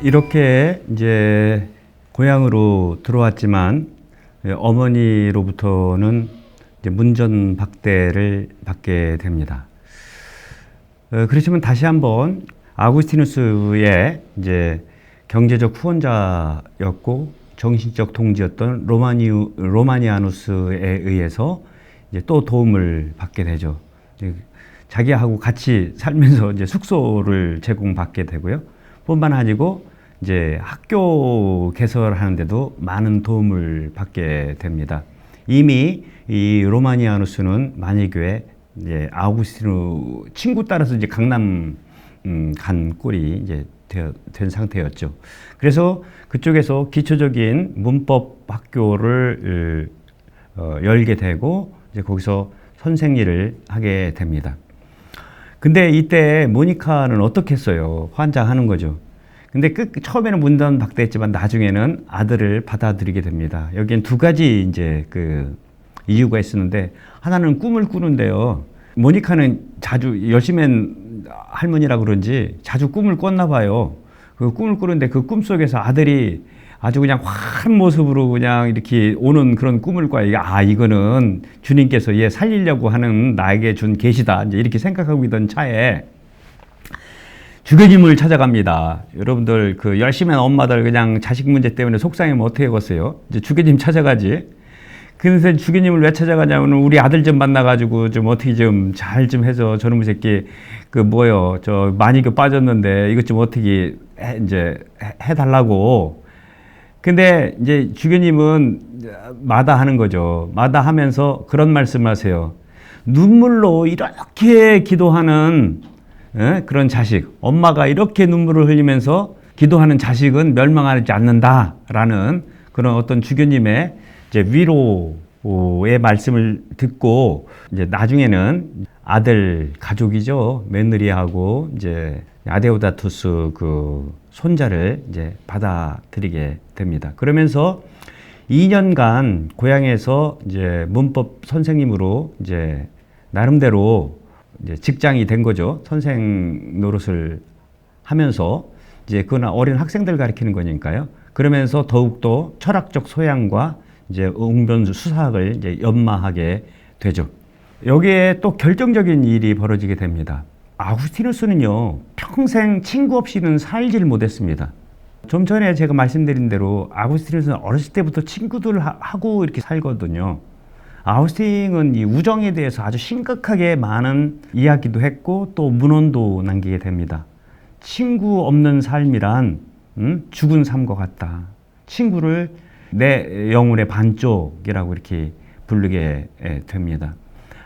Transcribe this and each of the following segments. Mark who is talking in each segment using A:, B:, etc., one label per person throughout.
A: 이렇게 이제 고향으로 들어왔지만 어머니로부터는 이제 문전박대를 받게 됩니다. 그렇지만 다시 한번 아우구스티누스의 이제 경제적 후원자였고 정신적 동지였던 로마니아누스에 의해서 이제 또 도움을 받게 되죠. 자기하고 같이 살면서 이제 숙소를 제공받게 되고요. 뿐만 아니고 이제 학교 개설하는데도 많은 도움을 받게 됩니다. 이미 이 로마니아누스는 만이교회 이제 아우구스티누 친구 따라서 이제 강남 간 꼴이 이제 된 상태였죠. 그래서 그쪽에서 기초적인 문법 학교를 열게 되고 이제 거기서 선생 일을 하게 됩니다. 근데 이때 모니카는 어떻게 했어요? 환장하는 거죠. 근데 처음에는 문전박대했지만 나중에는 아들을 받아들이게 됩니다. 여기엔 두 가지 이제 그 이유가 있었는데, 하나는 꿈을 꾸는데요. 모니카는 자주 열심히 한 할머니라 그런지 자주 꿈을 꿨나 봐요. 그 꿈을 꾸는데 그 꿈 속에서 아들이 아주 그냥 환한 모습으로 그냥 이렇게 오는 그런 꿈을 꿔요. 이거는 주님께서 얘 살리려고 하는 나에게 준 계시다. 이제 이렇게 생각하고 있던 차에 주교님을 찾아갑니다. 여러분들 그 열심히 한 엄마들 그냥 자식 문제 때문에 속상하면 어떻게 하겠어요? 이제 주교님 찾아가지. 그래서 주교님을 왜 찾아가냐면 우리 아들 좀 만나가지고 좀 어떻게 좀 잘 좀 해서 저놈의 새끼 그 뭐요 저 만이교 빠졌는데 이것 좀 어떻게 이제 해달라고. 근데 이제 주교님은 마다하는 거죠. 마다하면서 그런 말씀하세요. 눈물로 이렇게 기도하는 그런 자식, 엄마가 이렇게 눈물을 흘리면서 기도하는 자식은 멸망하지 않는다라는 그런 어떤 주교님의 이제 위로의 말씀을 듣고 이제 나중에는 아들 가족이죠. 며느리하고 이제 아데오다투스 그 손자를 이제 받아들이게 됩니다. 그러면서 2년간 고향에서 이제 문법 선생님으로 이제 나름대로 이제 직장이 된 거죠. 선생 노릇을 하면서 이제 그건 어린 학생들 가르치는 거니까요. 그러면서 더욱더 철학적 소양과 이제 웅변 수사학을 이제 연마하게 되죠. 여기에 또 결정적인 일이 벌어지게 됩니다. 아구스티누스는요, 평생 친구 없이는 살지를 못했습니다. 좀 전에 제가 말씀드린 대로 아구스티누스는 어렸을 때부터 친구들하고 이렇게 살거든요. 아우스팅은 이 우정에 대해서 아주 심각하게 많은 이야기도 했고 또 문헌도 남기게 됩니다. 친구 없는 삶이란 죽은 삶과 같다. 친구를 내 영혼의 반쪽이라고 이렇게 부르게 됩니다.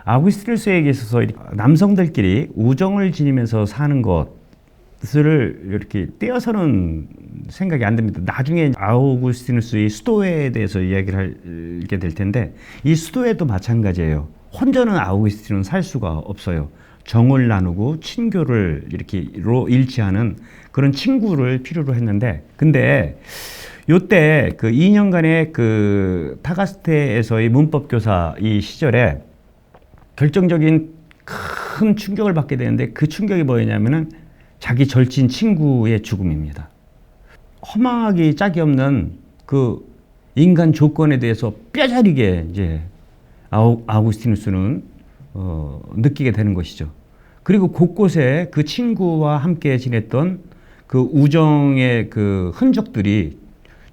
A: 아우구스티누스에게 있어서 남성들끼리 우정을 지니면서 사는 것을 이렇게 떼어서는 생각이 안 됩니다. 나중에 아우구스티누스의 수도회에 대해서 이야기를 하게 될 텐데 이 수도회도 마찬가지예요. 혼자는 아우구스티누스는 살 수가 없어요. 정을 나누고 친교를 이렇게 일치하는 그런 친구를 필요로 했는데, 근데 요때 그 2년간의 그 타가스테에서의 문법교사 이 시절에 결정적인 큰 충격을 받게 되는데, 그 충격이 뭐였냐면은 자기 절친 친구의 죽음입니다. 허망하기 짝이 없는 그 인간 조건에 대해서 뼈저리게 이제 아우구스티누스는 느끼게 되는 것이죠. 그리고 곳곳에 그 친구와 함께 지냈던 그 우정의 그 흔적들이,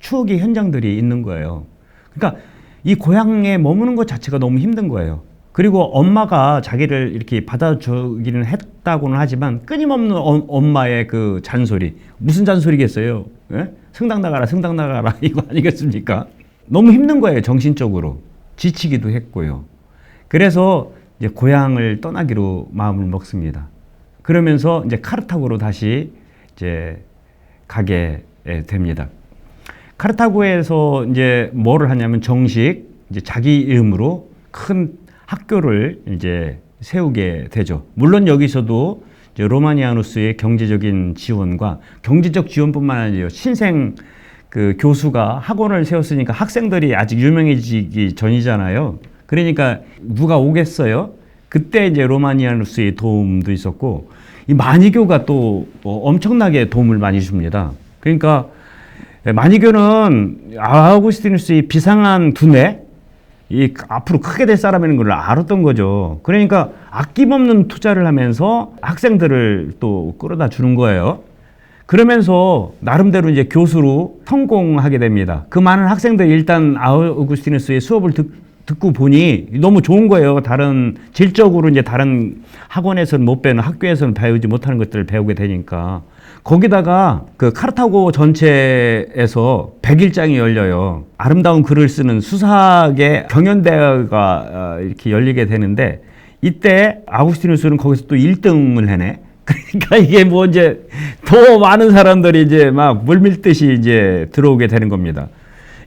A: 추억의 현장들이 있는 거예요. 그러니까 이 고향에 머무는 것 자체가 너무 힘든 거예요. 그리고 엄마가 자기를 이렇게 받아주기는 했다고는 하지만 끊임없는 엄마의 그 잔소리, 무슨 잔소리겠어요? 예? 성당 나가라, 성당 나가라 이거 아니겠습니까? 너무 힘든 거예요, 정신적으로. 지치기도 했고요. 그래서 이제 고향을 떠나기로 마음을 먹습니다. 그러면서 이제 카르타고로 다시 이제 가게 됩니다. 카르타고에서 이제 뭐를 하냐면 정식 이제 자기 이름으로 큰 학교를 이제 세우게 되죠. 물론 여기서도 이제 로마니아누스의 경제적인 지원과 경제적 지원뿐만 아니라 신생 그 교수가 학원을 세웠으니까 학생들이 아직 유명해지기 전이잖아요. 그러니까 누가 오겠어요? 그때 이제 로마니아누스의 도움도 있었고 이 만이교가 또 엄청나게 도움을 많이 줍니다. 그러니까 마니교는 아우구스티누스의 비상한 두뇌, 이 앞으로 크게 될 사람이라는 걸 알았던 거죠. 그러니까 아낌없는 투자를 하면서 학생들을 또 끌어다 주는 거예요. 그러면서 나름대로 이제 교수로 성공하게 됩니다. 그 많은 학생들이 일단 아우구스티누스의 수업을 듣고 보니 너무 좋은 거예요. 다른 질적으로 이제 다른 학원에서는 못 배우는, 학교에서는 배우지 못하는 것들을 배우게 되니까. 거기다가 그 카르타고 전체에서 100일장이 열려요. 아름다운 글을 쓰는 수사계 경연대회가 이렇게 열리게 되는데, 이때 아우구스티누스는 거기서 또 1등을 해내. 그러니까 이게 뭐 이제 더 많은 사람들이 이제 막 물밀듯이 이제 들어오게 되는 겁니다.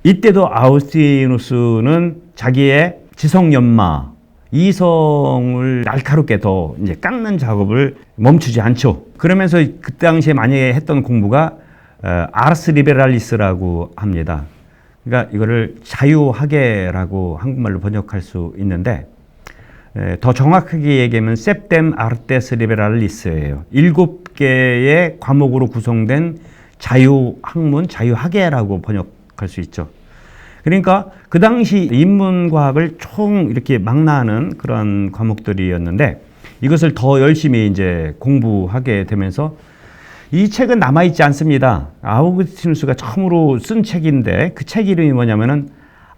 A: 이때도 아우구스티누스는 자기의 지성연마, 이성을 날카롭게 더 이제 깎는 작업을 멈추지 않죠. 그러면서 그때 당시에 많이 했던 공부가 아르스 리베랄리스라고 합니다. 그러니까 이거를 자유학계라고 한국말로 번역할 수 있는데, 더 정확하게 얘기하면 셉템 아르테스 리베랄리스예요. 7개의 과목으로 구성된 자유학문, 자유학계라고 번역할 수 있죠. 그러니까 그 당시 인문과학을 총 이렇게 망라하는 그런 과목들이었는데, 이것을 더 열심히 이제 공부하게 되면서 이 책은 남아있지 않습니다. 아우구스티누스가 처음으로 쓴 책인데, 그 책 이름이 뭐냐면은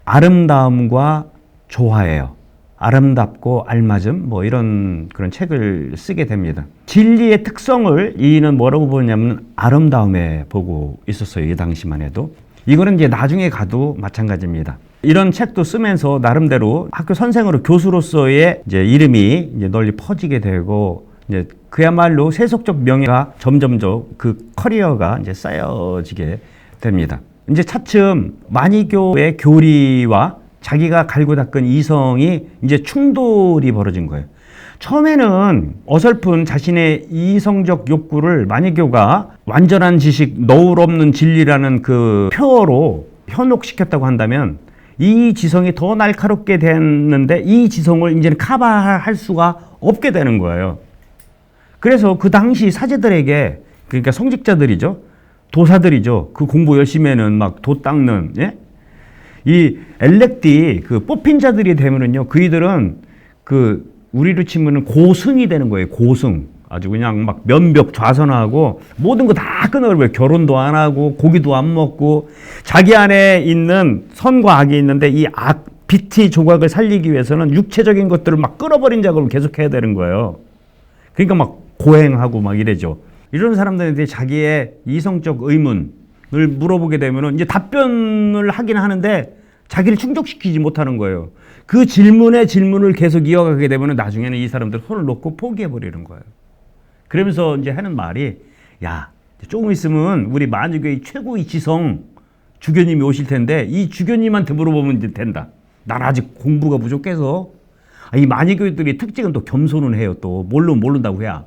A: 아름다움과 조화예요. 아름답고 알맞음, 뭐 이런 그런 책을 쓰게 됩니다. 진리의 특성을 이는 뭐라고 보냐면 아름다움에 보고 있었어요. 이 당시만 해도. 이거는 이제 나중에 가도 마찬가지입니다. 이런 책도 쓰면서 나름대로 학교 선생으로, 교수로서의 이제 이름이 이제 널리 퍼지게 되고, 이제 그야말로 세속적 명예가 점점점 그 커리어가 이제 쌓여지게 됩니다. 이제 차츰 마니교의 교리와 자기가 갈고 닦은 이성이 이제 충돌이 벌어진 거예요. 처음에는 어설픈 자신의 이성적 욕구를 마니교가 완전한 지식, 너울 없는 진리라는 그 표어로 현혹시켰다고 한다면, 이 지성이 더 날카롭게 됐는데 이 지성을 이제는 커버할 수가 없게 되는 거예요. 그래서 그 당시 사제들에게, 그러니까 성직자들이죠, 도사들이죠, 그 공부 열심히 하는 막 도 닦는, 예? 이 엘렉디, 그 뽑힌 자들이 되면은요, 그이들은 그 우리로 치면은 고승이 되는 거예요. 고승. 아주 그냥 막 면벽 좌선하고 모든 거 다 끊어버려요. 결혼도 안 하고 고기도 안 먹고, 자기 안에 있는 선과 악이 있는데 이 악, 비티 조각을 살리기 위해서는 육체적인 것들을 막 끊어버린 작업을 계속해야 되는 거예요. 그러니까 막 고행하고 막 이래죠. 이런 사람들한테 자기의 이성적 의문을 물어보게 되면은 이제 답변을 하긴 하는데 자기를 충족시키지 못하는 거예요. 그 질문에 질문을 계속 이어가게 되면 나중에는 이 사람들 손을 놓고 포기해버리는 거예요. 그러면서 이제 하는 말이, 야, 조금 있으면 우리 마니교의 최고의 지성 주교님이 오실 텐데 이 주교님한테 물어보면 이제 된다. 난 아직 공부가 부족해서. 이 마니교들이 특징은 또 겸손은 해요. 또 모른다고 해야.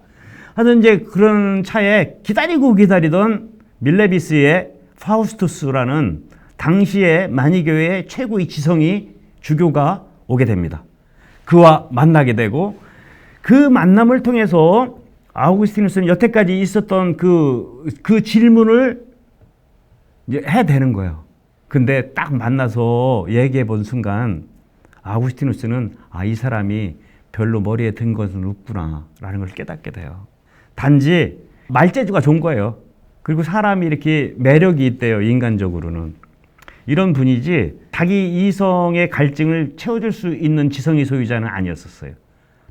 A: 하여튼 이제 그런 차에 기다리던 밀레비스의 파우스투스라는 당시에 마니교의 최고의 지성이, 주교가 오게 됩니다. 그와 만나게 되고, 그 만남을 통해서 아우구스티누스는 여태까지 있었던 그 질문을 이제 해야 되는 거예요. 근데 딱 만나서 얘기해 본 순간 아우구스티누스는 이 사람이 별로 머리에 든 것은 없구나 라는 걸 깨닫게 돼요. 단지 말재주가 좋은 거예요. 그리고 사람이 이렇게 매력이 있대요. 인간적으로는. 이런 분이지 자기 이성의 갈증을 채워줄 수 있는 지성의 소유자는 아니었었어요.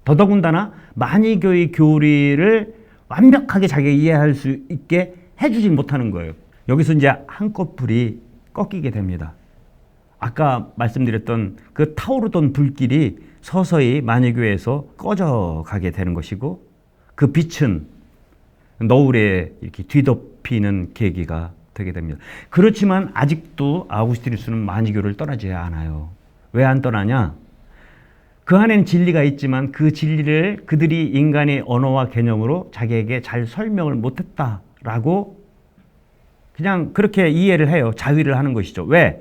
A: 더더군다나 마니교의 교리를 완벽하게 자기가 이해할 수 있게 해주지 못하는 거예요. 여기서 이제 한꺼풀이 꺾이게 됩니다. 아까 말씀드렸던 그 타오르던 불길이 서서히 마니교에서 꺼져가게 되는 것이고, 그 빛은 너울에 이렇게 뒤덮이는 계기가 되게 됩니다. 그렇지만 아직도 아우구스티누스는 마니교를 떠나지 않아요. 왜 안 떠나냐? 그 안에는 진리가 있지만 그 진리를 그들이 인간의 언어와 개념으로 자기에게 잘 설명을 못했다라고 그냥 그렇게 이해를 해요. 자위를 하는 것이죠. 왜?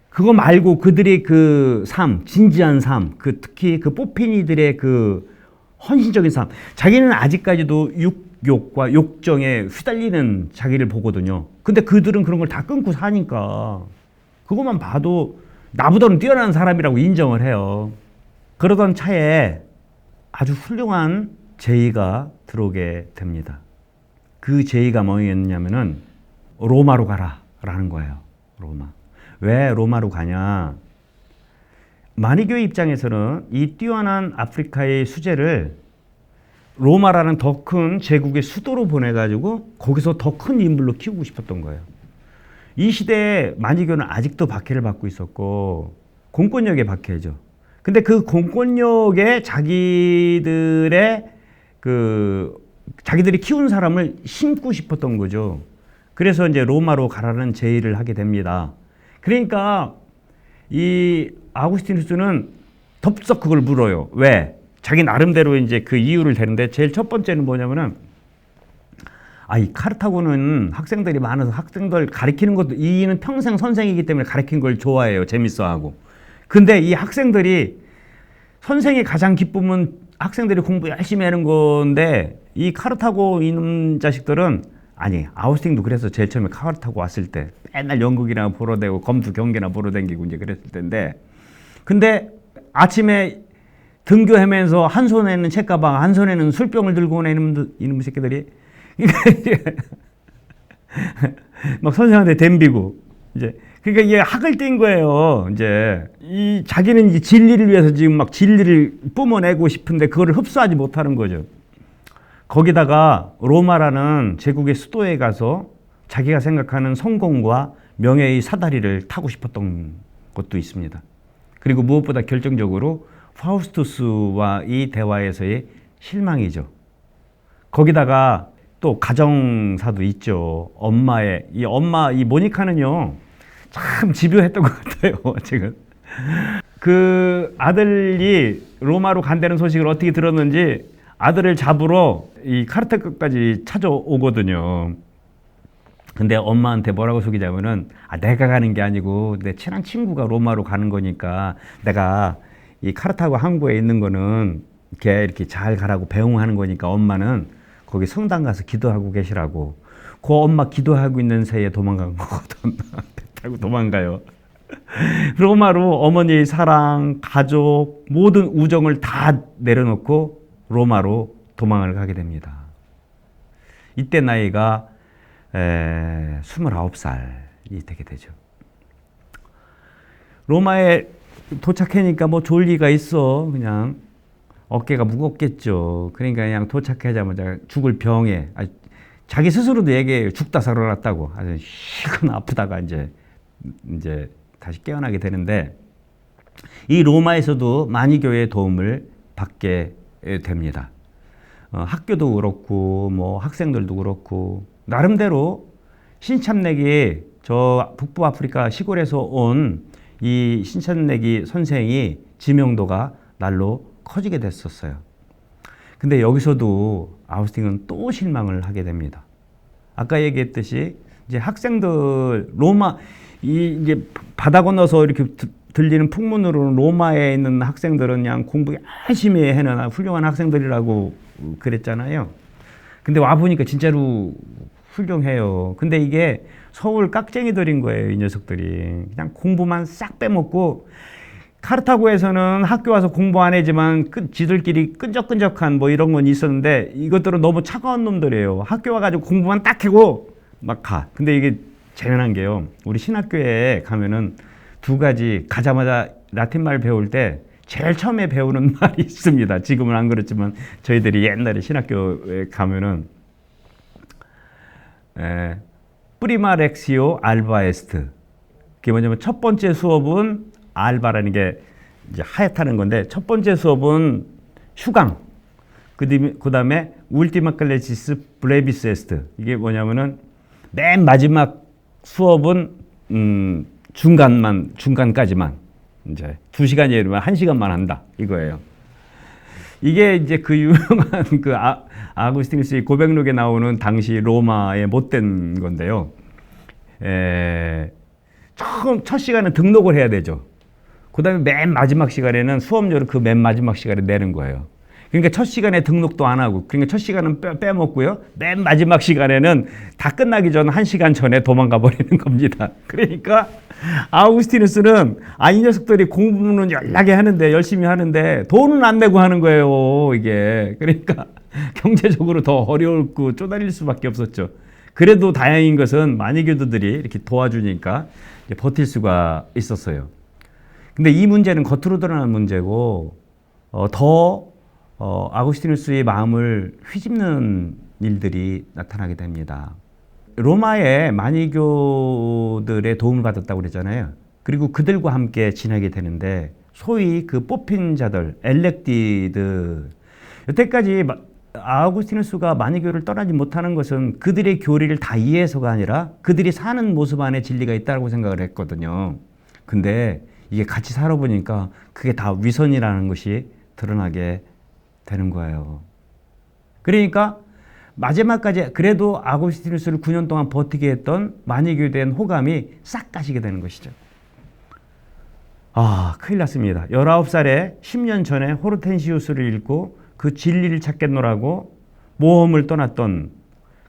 A: 그거 말고 그들의 그 삶, 진지한 삶, 그 특히 그 뽑힌이들의 그 헌신적인 삶, 자기는 아직까지도 욕과 욕정에 휘달리는 자기를 보거든요. 근데 그들은 그런 걸 다 끊고 사니까 그것만 봐도 나보다는 뛰어난 사람이라고 인정을 해요. 그러던 차에 아주 훌륭한 제의가 들어오게 됩니다. 그 제의가 뭐였냐면은 로마로 가라라는 거예요. 로마. 왜 로마로 가냐? 마니교회 입장에서는 이 뛰어난 아프리카의 수재를 로마라는 더 큰 제국의 수도로 보내가지고 거기서 더 큰 인물로 키우고 싶었던 거예요. 이 시대에 마니교는 아직도 박해를 받고 있었고 공권력의 박해죠. 근데 그 공권력에 자기들이 키운 사람을 심고 싶었던 거죠. 그래서 이제 로마로 가라는 제의를 하게 됩니다. 그러니까 이 아우구스티누스는 덥석 그걸 물어요. 왜? 자기 나름대로 이제 그 이유를 대는데 제일 첫 번째는 뭐냐면은 이 카르타고는 학생들이 많아서 학생들 가르치는 것도 이는 평생 선생이기 때문에 가르치는 걸 좋아해요. 재밌어하고. 근데 이 학생들이 선생의 가장 기쁨은 학생들이 공부 열심히 하는 건데 이 카르타고 이놈 자식들은 아니 아우스팅도 그래서 제일 처음에 카르타고 왔을 때 맨날 연극이나 보러 다니고 검투 경기나 보러 다니고 이제 그랬을 텐데 근데 아침에 등교하면서 한 손에는 책가방 한 손에는 술병을 들고 오는 이놈 새끼들이 막 선생한테 덤비고 이제 그러니까 이게 학을 띈 거예요. 이제 이 자기는 이 진리를 위해서 지금 막 진리를 뿜어내고 싶은데 그거를 흡수하지 못하는 거죠. 거기다가 로마라는 제국의 수도에 가서 자기가 생각하는 성공과 명예의 사다리를 타고 싶었던 것도 있습니다. 그리고 무엇보다 결정적으로 파우스투스와 이 대화에서의 실망이죠. 거기다가 또 가정사도 있죠. 이 모니카는요, 참 집요했던 것 같아요, 지금. 그 아들이 로마로 간다는 소식을 어떻게 들었는지 아들을 잡으러 이 카르타고까지 찾아오거든요. 근데 엄마한테 뭐라고 속이자면은 내가 가는 게 아니고 내 친한 친구가 로마로 가는 거니까 내가 이 카르타고 항구에 있는 거는 이렇게 잘 가라고 배웅하는 거니까 엄마는 거기 성당 가서 기도하고 계시라고. 그 엄마 기도하고 있는 새에 도망간 거거든. 배 타고 도망가요. 로마로 어머니의 사랑, 가족, 모든 우정을 다 내려놓고 로마로 도망을 가게 됩니다. 이때 나이가 29살이 되게 되죠. 로마에 도착하니까 뭐 좋을 리가 있어. 그냥 어깨가 무겁겠죠. 그러니까 그냥 도착하자마자 죽을 병에 자기 스스로도 얘기해요. 죽다 살아났다고. 아주 실컷 아프다가 이제 다시 깨어나게 되는데 이 로마에서도 마니교회의 도움을 받게 됩니다. 학교도 그렇고 뭐 학생들도 그렇고 나름대로 신참내기 저 북부 아프리카 시골에서 온 이 신참내기 선생이 지명도가 날로 커지게 됐었어요. 근데 여기서도 아우스팅은 또 실망을 하게 됩니다. 아까 얘기했듯이 이제 학생들 이제 바다 건너서 이렇게 들리는 풍문으로는 로마에 있는 학생들은 그냥 공부 열심히 해는 훌륭한 학생들이라고 그랬잖아요. 근데 와보니까 진짜로 훌륭해요. 근데 이게 서울 깍쟁이들인 거예요, 이 녀석들이. 그냥 공부만 싹 빼먹고, 카르타고에서는 학교 와서 공부 안 하지만 지들끼리 끈적끈적한 뭐 이런 건 있었는데 이것들은 너무 차가운 놈들이에요. 학교 와가지고 공부만 딱 하고 막 가. 근데 이게 재미난 게요. 우리 신학교에 가면은 두 가지 가자마자 라틴말 배울 때 제일 처음에 배우는 말이 있습니다. 지금은 안 그렇지만 저희들이 옛날에 신학교에 가면은 프리마 렉시오 알바 에스트. 그게 뭐냐면 첫 번째 수업은 알바라는 게 이제 하얗다는 건데 첫 번째 수업은 휴강. 그 다음에 울티마 클래시스 브레비스 에스트. 이게 뭐냐면은 맨 마지막 수업은 중간까지만 이제 2시간이면 1시간만 한다 이거예요. 이게 이제 그 유명한 그 아구스티누스의 고백록에 나오는 당시 로마의 못된 건데요. 첫 시간은 등록을 해야 되죠. 그 다음에 맨 마지막 시간에는 수업료를 그 맨 마지막 시간에 내는 거예요. 그러니까 첫 시간에 등록도 안 하고, 그러니까 첫 시간은 빼먹고요. 맨 마지막 시간에는 다 끝나기 전 1시간 전에 도망가 버리는 겁니다. 그러니까 아우구스티누스는 이 녀석들이 공부는 연락에 하는데 열심히 하는데 돈은 안 내고 하는 거예요, 이게. 그러니까 경제적으로 더 어려울고 쪼달릴 수밖에 없었죠. 그래도 다행인 것은 마니교도들이 이렇게 도와주니까 이제 버틸 수가 있었어요. 근데 이 문제는 겉으로 드러난 문제고 아구스티누스의 마음을 휘집는 일들이 나타나게 됩니다. 로마의 마니교들의 도움을 받았다고 그랬잖아요. 그리고 그들과 함께 지내게 되는데 소위 그 뽑힌 자들, 엘렉티드, 여태까지 아우구스티누스가 마니교를 떠나지 못하는 것은 그들의 교리를 다 이해해서가 아니라 그들이 사는 모습 안에 진리가 있다고 생각을 했거든요. 근데 이게 같이 살아보니까 그게 다 위선이라는 것이 드러나게 되는 거예요. 그러니까 마지막까지 그래도 아구스티누스를 9년 동안 버티게 했던 마니교에 대한 호감이 싹 가시게 되는 것이죠. 큰일 났습니다. 19살에 10년 전에 호르텐시우스를 읽고 그 진리를 찾겠노라고 모험을 떠났던,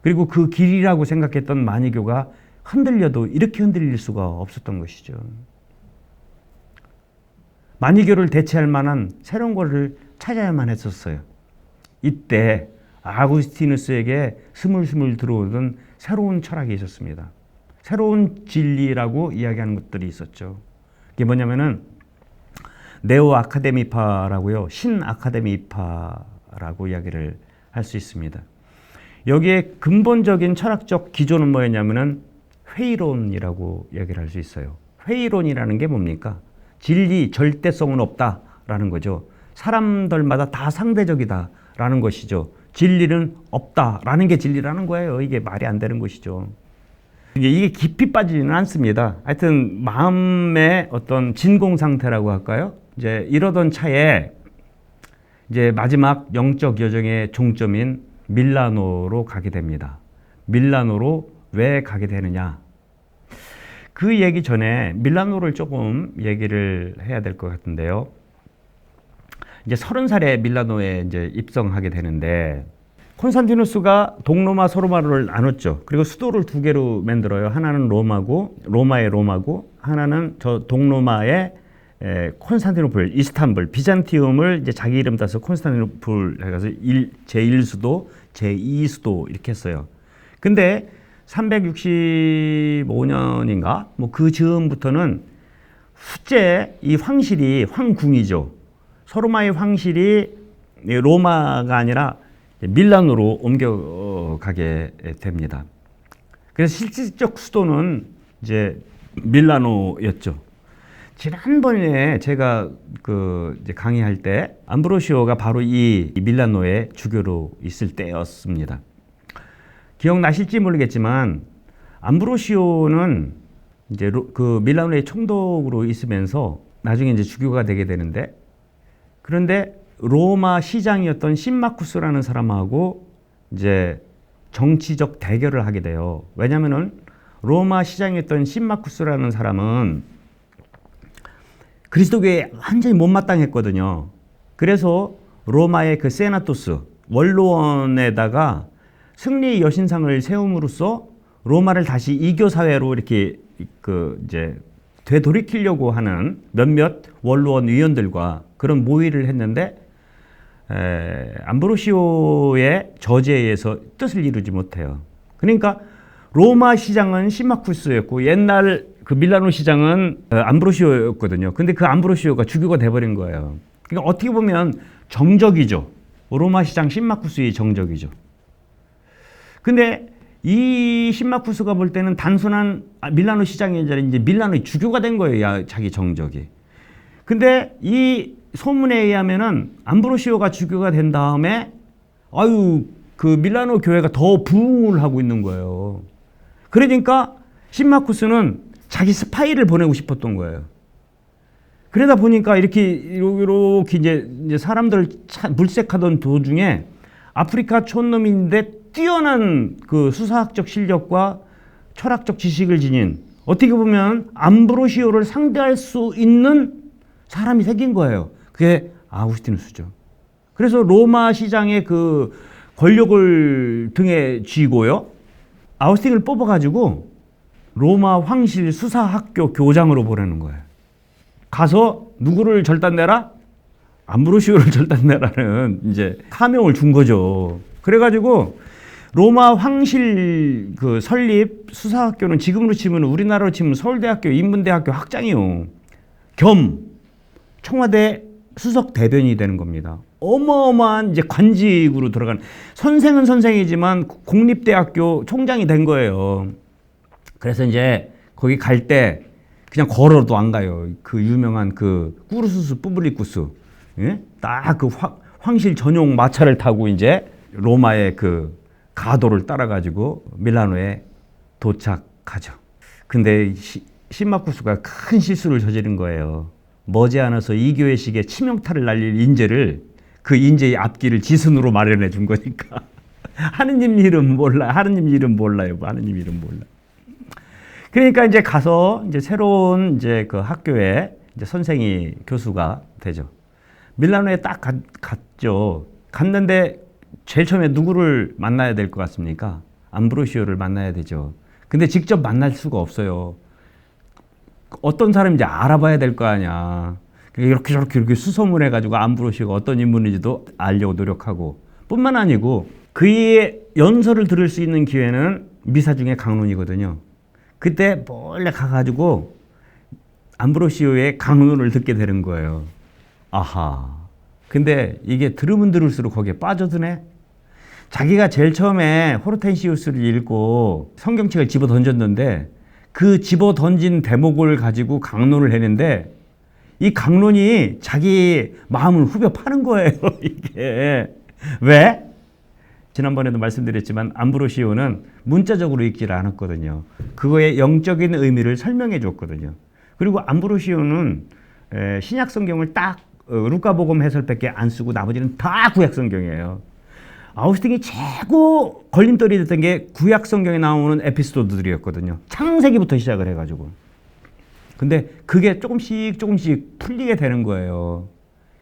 A: 그리고 그 길이라고 생각했던 마니교가 흔들려도 이렇게 흔들릴 수가 없었던 것이죠. 마니교를 대체할 만한 새로운 것을 찾아야만 했었어요. 이때 아구스티누스에게 스물스물 들어오던 새로운 철학이 있었습니다. 새로운 진리라고 이야기하는 것들이 있었죠. 그게 뭐냐면은 네오 아카데미파라고요. 신 아카데미파라고 이야기를 할 수 있습니다. 여기에 근본적인 철학적 기조는 뭐였냐면은 회의론이라고 이야기를 할 수 있어요. 회의론이라는 게 뭡니까? 진리, 절대성은 없다라는 거죠. 사람들마다 다 상대적이다라는 것이죠. 진리는 없다라는 게 진리라는 거예요. 이게 말이 안 되는 것이죠. 이게 깊이 빠지지는 않습니다. 하여튼 마음의 어떤 진공 상태라고 할까요? 이제 이러던 차에 이제 마지막 영적 여정의 종점인 밀라노로 가게 됩니다. 밀라노로 왜 가게 되느냐? 그 얘기 전에 밀라노를 조금 얘기를 해야 될 것 같은데요. 이제 30살에 밀라노에 이제 입성하게 되는데 콘스탄티누스가 동로마 서로마를 나눴죠. 그리고 수도를 두 개로 만들어요. 하나는 로마의 로마고 하나는 저 동로마의 콘스탄티노플, 이스탄불, 비잔티움을 이제 자기 이름 따서 콘스탄티노플 해서 제1수도, 제2수도 이렇게 했어요. 근데 365년인가 뭐 그 즈음부터는 후째 이 황실이 황궁이죠. 서로마의 황실이 로마가 아니라 밀라노로 옮겨가게 됩니다. 그래서 실질적 수도는 이제 밀라노였죠. 지난번에 제가 이제 강의할 때 암브로시오가 바로 이 밀라노에 주교로 있을 때였습니다. 기억나실지 모르겠지만 암브로시오는 이제 그 밀라노의 총독으로 있으면서 나중에 이제 주교가 되게 되는데, 그런데 로마 시장이었던 신마쿠스라는 사람하고 이제 정치적 대결을 하게 돼요. 왜냐면은 로마 시장이었던 신마쿠스라는 사람은 그리스도교에 완전히 못마땅했거든요. 그래서 로마의 그 세나토스 원로원에다가 승리의 여신상을 세움으로써 로마를 다시 이교 사회로 이렇게 이제 되돌이키려고 하는 몇몇 원로원 위원들과 그런 모의를 했는데 암브로시오의 저지에 의해서 뜻을 이루지 못해요. 그러니까 로마 시장은 시마쿠스였고 옛날 그 밀라노 시장은 암브로시오였거든요. 근데 그 암브로시오가 주교가 돼버린 거예요. 그러니까 어떻게 보면 정적이죠. 로마 시장 신마쿠스의 정적이죠. 근데 이 신마쿠스가 볼 때는 단순한 밀라노 시장이 아니라 이제 밀라노의 주교가 된 거예요. 자기 정적이. 근데 이 소문에 의하면은 암브로시오가 주교가 된 다음에 그 밀라노 교회가 더 부흥을 하고 있는 거예요. 그러니까 신마쿠스는 자기 스파이를 보내고 싶었던 거예요. 그러다 보니까 이렇게 이제 사람들 물색하던 도중에 아프리카 촌놈인데 뛰어난 그 수사학적 실력과 철학적 지식을 지닌, 어떻게 보면 암브로시오를 상대할 수 있는 사람이 생긴 거예요. 그게 아우구스티누스죠. 그래서 로마 시장의 그 권력을 등에 쥐고요. 아우스팅을 뽑아가지고 로마 황실 수사학교 교장으로 보내는 거예요. 가서 누구를 절단내라? 암브로시오를 절단내라는 이제 사명을 준 거죠. 그래가지고 로마 황실 그 설립 수사학교는 지금으로 치면 우리나라로 치면 서울대학교 인문대학교 학장이요. 겸 청와대 수석 대변인이 되는 겁니다. 어마어마한 이제 관직으로 들어간 선생은 선생이지만 공립대학교 총장이 된 거예요. 그래서 이제 거기 갈 때 그냥 걸어도 안 가요. 그 유명한 그 꾸르수스 푸블리쿠스, 예? 딱 그 황실 전용 마차를 타고 이제 로마의 그 가도를 따라가지고 밀라노에 도착하죠. 근데 시마쿠스가 큰 실수를 저지른 거예요. 머지않아서 이교회식에 치명타를 날릴 인재를 그 인재의 앞길을 지순으로 마련해 준 거니까. 하느님 이름 몰라. 하느님 이름 몰라요. 하느님 이름 몰라. 그러니까 이제 가서 이제 새로운 이제 그 학교에 이제 선생이 교수가 되죠. 밀라노에 딱 갔죠. 갔는데 제일 처음에 누구를 만나야 될 것 같습니까? 암브로시오를 만나야 되죠. 근데 직접 만날 수가 없어요. 어떤 사람인지 알아봐야 될 거 아니야. 이렇게 저렇게 이렇게 수소문해가지고 암브로시오가 어떤 인물인지도 알려고 노력하고 뿐만 아니고 그의 연설을 들을 수 있는 기회는 미사 중에 강론이거든요. 그때 몰래 가가지고 암브로시오의 강론을 듣게 되는 거예요. 아하. 근데 이게 들으면 들을수록 거기에 빠져드네. 자기가 제일 처음에 호르텐시우스를 읽고 성경책을 집어 던졌는데 그 집어 던진 대목을 가지고 강론을 했는데 이 강론이 자기 마음을 후벼 파는 거예요. 이게 왜? 지난번에도 말씀드렸지만 암브로시오는 문자적으로 읽지를 않았거든요. 그거의 영적인 의미를 설명해 줬거든요. 그리고 암브로시오는 신약 성경을 딱 루카복음 해설밖에 안 쓰고 나머지는 다 구약 성경이에요. 아우스팅이 최고 걸림돌이 됐던 게 구약 성경에 나오는 에피소드들이었거든요. 창세기부터 시작을 해가지고. 근데 그게 조금씩 풀리게 되는 거예요.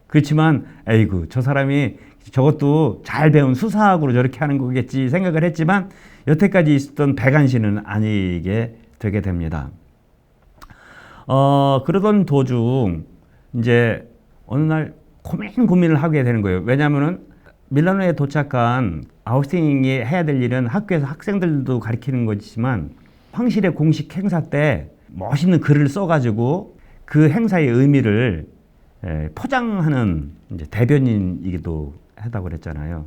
A: 그렇지만 에이구 저 사람이 저것도 잘 배운 수사학으로 저렇게 하는 거겠지 생각을 했지만 여태까지 있었던 배관신은 아니게 되게 됩니다. 그러던 도중 이제 어느 날 고민을 하게 되는 거예요. 왜냐하면은 밀라노에 도착한 아우스팅이 해야 될 일은 학교에서 학생들도 가르치는 거지만 황실의 공식 행사 때 멋있는 글을 써가지고 그 행사의 의미를 포장하는 이제 대변인이기도 하다고 그랬잖아요.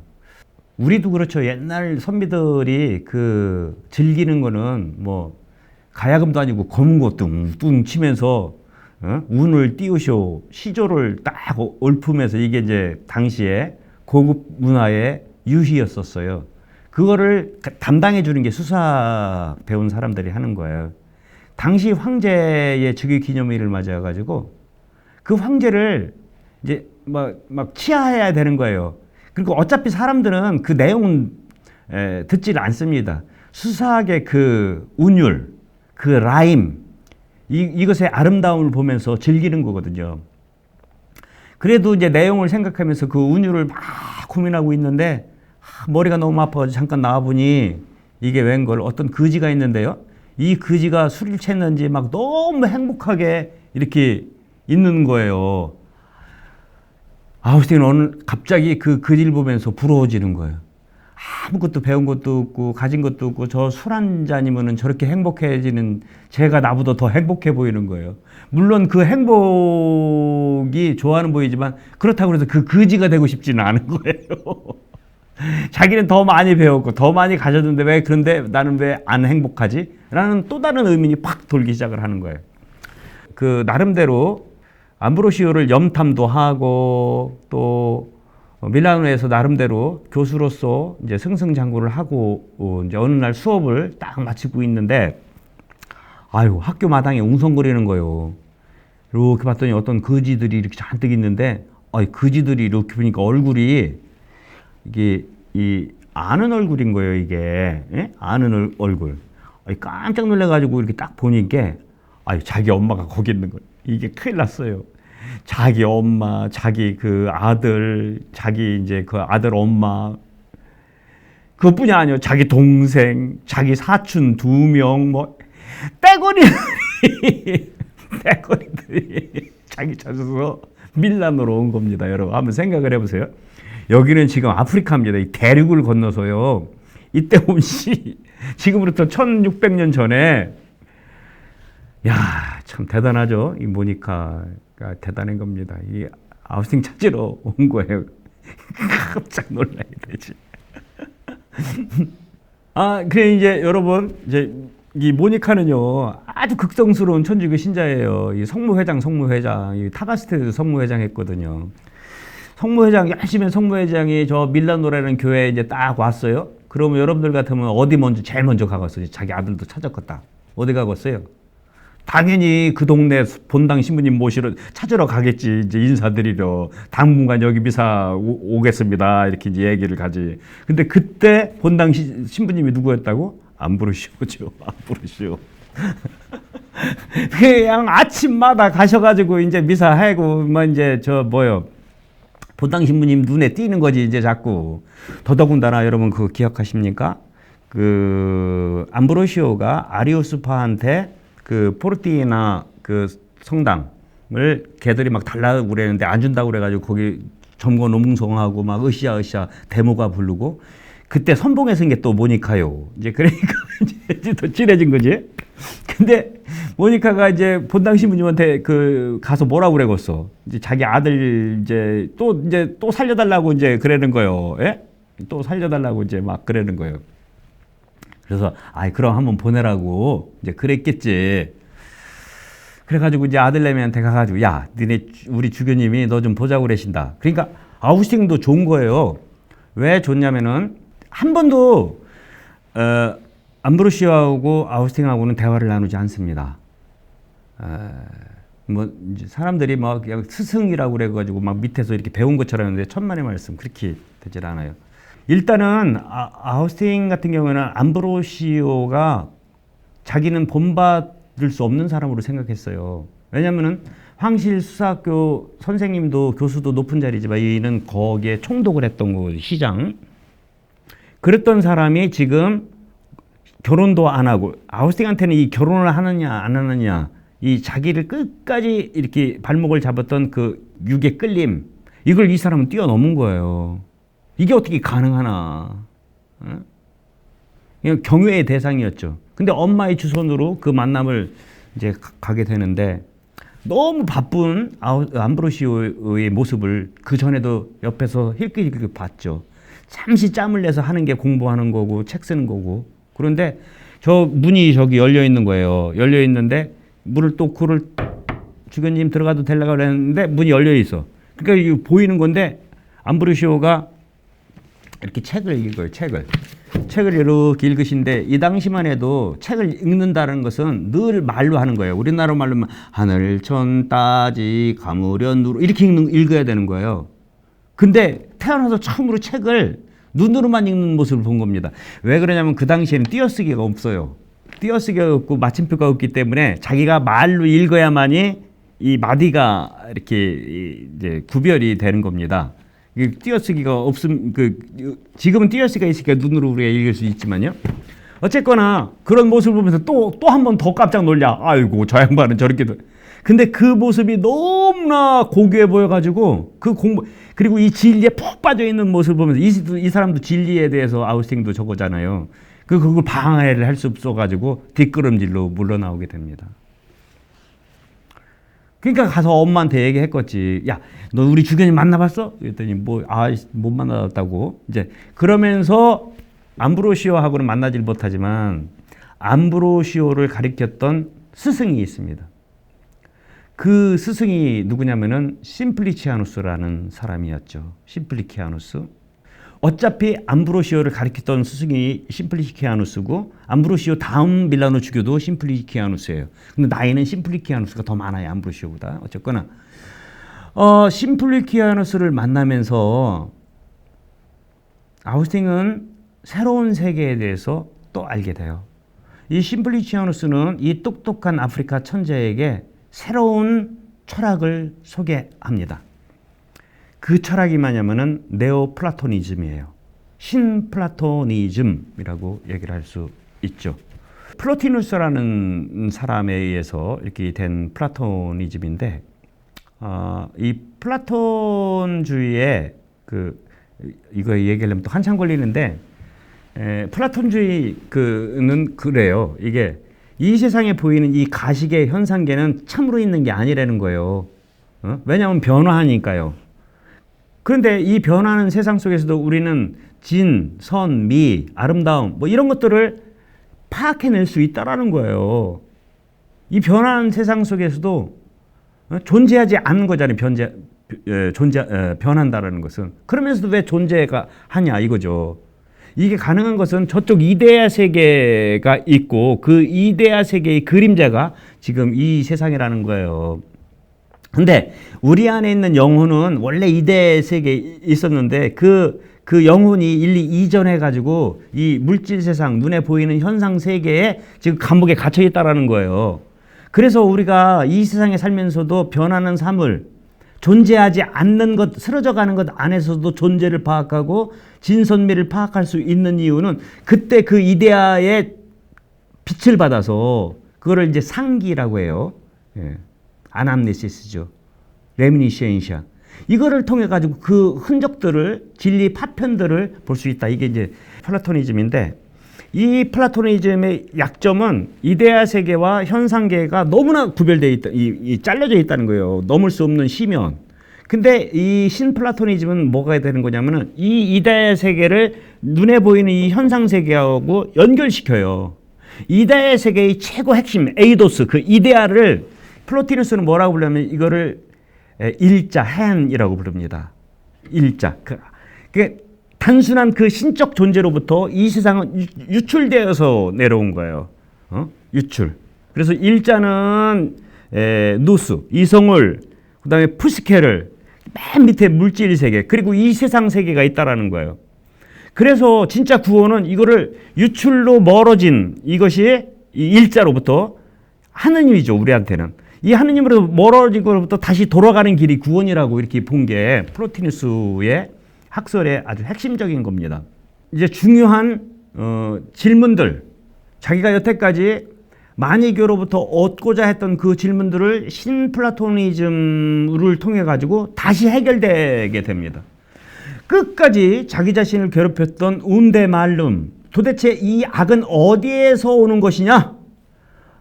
A: 우리도 그렇죠. 옛날 선비들이 그 즐기는 거는 뭐 가야금도 아니고 검고 뚱뚱 치면서 운을 띄우쇼 시조를 딱 읊으면서 이게 이제 당시에 고급 문화의 유희였었어요. 그거를 담당해 주는 게 수사 배운 사람들이 하는 거예요. 당시 황제의 즉위 기념일을 맞아 가지고 그 황제를 이제 막 치하해야 되는 거예요. 그리고 어차피 사람들은 그 내용은 듣지를 않습니다. 수사학의 그 운율, 그 라임, 이것의 아름다움을 보면서 즐기는 거거든요. 그래도 이제 내용을 생각하면서 그 운율을 막 고민하고 있는데 머리가 너무 아파서 잠깐 나와보니 이게 웬걸 어떤 거지가 있는데요. 이 거지가 술을 챘는지 막 너무 행복하게 이렇게 있는 거예요. 아우스팅은 오늘 갑자기 그 거지를 보면서 부러워지는 거예요. 아무것도 배운 것도 없고 가진 것도 없고 저 술 한 잔이면은 저렇게 행복해지는 제가 나보다 더 행복해 보이는 거예요. 물론 그 행복이 좋아는 보이지만 그렇다고 해서 그 거지가 되고 싶지는 않은 거예요. 자기는 더 많이 배웠고 더 많이 가졌는데 왜 그런데 나는 왜 안 행복하지? 라는 또 다른 의문이 팍 돌기 시작을 하는 거예요. 그 나름대로 암브로시오를 염탐도 하고 또 밀라노에서 나름대로 교수로서 이제 승승장구를 하고 이제 어느 날 수업을 딱 마치고 있는데 아유 학교 마당에 웅성거리는 거예요. 이렇게 봤더니 어떤 거지들이 이렇게 잔뜩 있는데 거지들이 이렇게 보니까 얼굴이 이게 이 아는 얼굴인 거예요. 이게 예? 아는 얼굴. 깜짝 놀래가지고 이렇게 딱 보니까 자기 엄마가 거기 있는 거예요. 이게 큰일 났어요. 자기 엄마, 자기 그 아들, 자기 이제 그 아들 엄마, 그것뿐이 아니요. 자기 동생, 자기 사촌 2명, 뭐, 떼거리들이 자기 찾아서 밀라노로 온 겁니다. 여러분, 한번 생각을 해보세요. 여기는 지금 아프리카입니다. 이 대륙을 건너서요. 이때 온시, 지금부터 1600년 전에, 야, 참 대단하죠. 이 모니카가 대단한 겁니다. 이 아우스팅 찾으러 온 거예요. 깜짝 놀라야 되지. 그래, 이제 여러분, 이제 이 모니카는요, 아주 극성스러운 천주교 신자예요. 이 성모회장, 이 타가스테도 성모회장 했거든요. 성모회장, 열심히 성모회장이 저 밀라노라는 교회에 이제 딱 왔어요. 그러면 여러분들 같으면 어디 제일 먼저 가겠어요? 자기 아들도 찾았겠다. 어디 가겠어요? 당연히 그 동네 본당 신부님 찾으러 가겠지. 이제 인사드리러. 당분간 여기 미사 오겠습니다. 이렇게 이제 얘기를 가지. 근데 그때 본당 신부님이 누구였다고? 암브로시오죠. 암브로시오. 그냥 아침마다 가셔가지고 이제 미사하고 뭐 이제 본당 신부님 눈에 띄는 거지 이제 자꾸. 더더군다나 여러분 그거 기억하십니까? 그 암브로시오가 아리우스파한테 그 포르티나 그 성당을 걔들이 막 달라고 그랬는데 안 준다고 그래가지고 거기 점거 노뭉성하고 막 으쌰 데모가 부르고 그때 선봉에 쓴 게 또 모니카요. 이제 그러니까 이제 더 친해진 거지. 근데 모니카가 이제 본당 신부님한테 그 가서 뭐라고 그래갔어. 이제 자기 아들 이제 또 살려달라고 이제 그러는 거예요. 예? 또 살려달라고 이제 막 그러는 거예요. 그래서 그럼 한번 보내라고 이제 그랬겠지. 그래가지고 이제 아들내미한테 가가지고 야, 니네 우리 주교님이 너 좀 보자고 그러신다. 그러니까 아우스팅도 좋은 거예요. 왜 좋냐면은 한 번도 암브로시오하고 아우스팅하고는 대화를 나누지 않습니다. 뭐 이제 사람들이 막 그냥 스승이라고 그래가지고 막 밑에서 이렇게 배운 것처럼 하는데 천만의 말씀 그렇게 되질 않아요. 일단은 아우스팅 같은 경우에는 암브로시오가 자기는 본받을 수 없는 사람으로 생각했어요. 왜냐면은 황실 수사학교 선생님도 교수도 높은 자리지만 이는 거기에 총독을 했던 거고 시장. 그랬던 사람이 지금 결혼도 안 하고 아우스팅한테는 이 결혼을 하느냐 안 하느냐 이 자기를 끝까지 이렇게 발목을 잡았던 그 육의 끌림 이걸 이 사람은 뛰어넘은 거예요. 이게 어떻게 가능하나? 그냥 경외의 대상이었죠. 근데 엄마의 주선으로 그 만남을 이제 가게 되는데 너무 바쁜 암브로시오의 모습을 그 전에도 옆에서 힐끗힐끗 봤죠. 잠시 짬을 내서 하는 게 공부하는 거고 책 쓰는 거고. 그런데 저 문이 저기 열려 있는 거예요. 열려 있는데 문을 또 주교님 들어가도 되려고 그랬는데 문이 열려 있어. 그러니까 이게 보이는 건데 암브로시오가 이렇게 책을 읽어요. 책을 이렇게 읽으신데 이 당시만 해도 책을 읽는다는 것은 늘 말로 하는 거예요. 우리나라 말로는 하늘 천 따지 가무련 누로 이렇게 읽어야 되는 거예요. 근데 태어나서 처음으로 책을 눈으로만 읽는 모습을 본 겁니다. 왜 그러냐면 그 당시에는 띄어쓰기가 없어요. 띄어쓰기가 없고 마침표가 없기 때문에 자기가 말로 읽어야만이 이 마디가 이렇게 이제 구별이 되는 겁니다. 띄어쓰기가 없음 지금은 띄어쓰기가 있으니까 눈으로 우리가 읽을 수 있지만요. 어쨌거나 그런 모습을 보면서 또 한 번 더 깜짝 놀라. 아이고 저 양반은 저렇게도. 근데 그 모습이 너무나 고귀해 보여가지고 그리고 이 진리에 푹 빠져 있는 모습을 보면서 이 사람도 진리에 대해서 아우스팅도 저거잖아요. 그걸 방해를 할 수 없어가지고 뒷걸음질로 물러나오게 됩니다. 그러니까 가서 엄마한테 얘기했겠지. 야, 너 우리 주교님 만나봤어? 그랬더니 못 만나봤다고. 이제 그러면서 암브로시오하고는 만나질 못하지만 암브로시오를 가리켰던 스승이 있습니다. 그 스승이 누구냐면은 심플리치아누스라는 사람이었죠. 심플리키아누스. 어차피 암브로시오를 가리켰던 스승이 심플리키아누스고 암브로시오 다음 밀라노 주교도 심플리키아누스예요. 근데 나이는 심플리키아누스가 더 많아요. 암브로시오보다. 어쨌거나 심플리키아누스를 만나면서 아우스팅은 새로운 세계에 대해서 또 알게 돼요. 이 심플리키아누스는 이 똑똑한 아프리카 천재에게 새로운 철학을 소개합니다. 그 철학이 뭐냐면은 네오플라토니즘이에요. 신플라토니즘이라고 얘기를 할 수 있죠. 플로티누스라는 사람에 의해서 이렇게 된 플라토니즘인데, 이 플라톤주의의 이거 얘기하려면 또 한참 걸리는데, 플라톤주의는 그래요. 이게 이 세상에 보이는 이 가시의 현상계는 참으로 있는 게 아니라는 거예요. 왜냐하면 변화하니까요. 그런데 이 변하는 세상 속에서도 우리는 진, 선, 미, 아름다움 뭐 이런 것들을 파악해낼 수 있다라는 거예요. 이 변하는 세상 속에서도 존재하지 않는 거잖아요. 변한다라는 것은. 그러면서도 왜 존재가 하냐 이거죠. 이게 가능한 것은 저쪽 이데아 세계가 있고 그 이데아 세계의 그림자가 지금 이 세상이라는 거예요. 근데 우리 안에 있는 영혼은 원래 이데아 세계에 있었는데 그 영혼이 이전해 가지고 이 물질 세상 눈에 보이는 현상 세계에 지금 감옥에 갇혀 있다라는 거예요. 그래서 우리가 이 세상에 살면서도 변하는 삶을 존재하지 않는 것, 쓰러져가는 것 안에서도 존재를 파악하고 진선미를 파악할 수 있는 이유는 그때 그 이데아의 빛을 받아서 그거를 이제 상기라고 해요. 예. 아남네시스죠. 레미니션샤. 이거를 통해 가지고 그 흔적들을 진리 파편들을 볼 수 있다. 이게 이제 플라토니즘인데 이 플라토니즘의 약점은 이데아 세계와 현상계가 너무나 구별되어 있다, 잘려져 있다는 거예요. 넘을 수 없는 심연. 근데 이 신플라토니즘은 뭐가 되는 거냐면은 이 이데아 세계를 눈에 보이는 이 현상 세계하고 연결시켜요. 이데아 세계의 최고 핵심, 에이도스, 그 이데아를 플로티누스는 뭐라고 부르냐면 이거를 일자, 해안이라고 부릅니다. 일자. 그 단순한 그 신적 존재로부터 이 세상은 유출되어서 내려온 거예요. 유출. 그래서 일자는 누스, 이성을, 그 다음에 푸시케를, 맨 밑에 물질 세계, 그리고 이 세상 세계가 있다라는 거예요. 그래서 진짜 구원은 이거를 유출로 멀어진 이것이 이 일자로부터 하느님이죠, 우리한테는. 이 하느님으로 멀어진 것부터 다시 돌아가는 길이 구원이라고 이렇게 본 게 플로티누스의 학설의 아주 핵심적인 겁니다. 이제 중요한 질문들, 자기가 여태까지 마니교로부터 얻고자 했던 그 질문들을 신플라토니즘을 통해 가지고 다시 해결되게 됩니다. 끝까지 자기 자신을 괴롭혔던 운데말름, 도대체 이 악은 어디에서 오는 것이냐?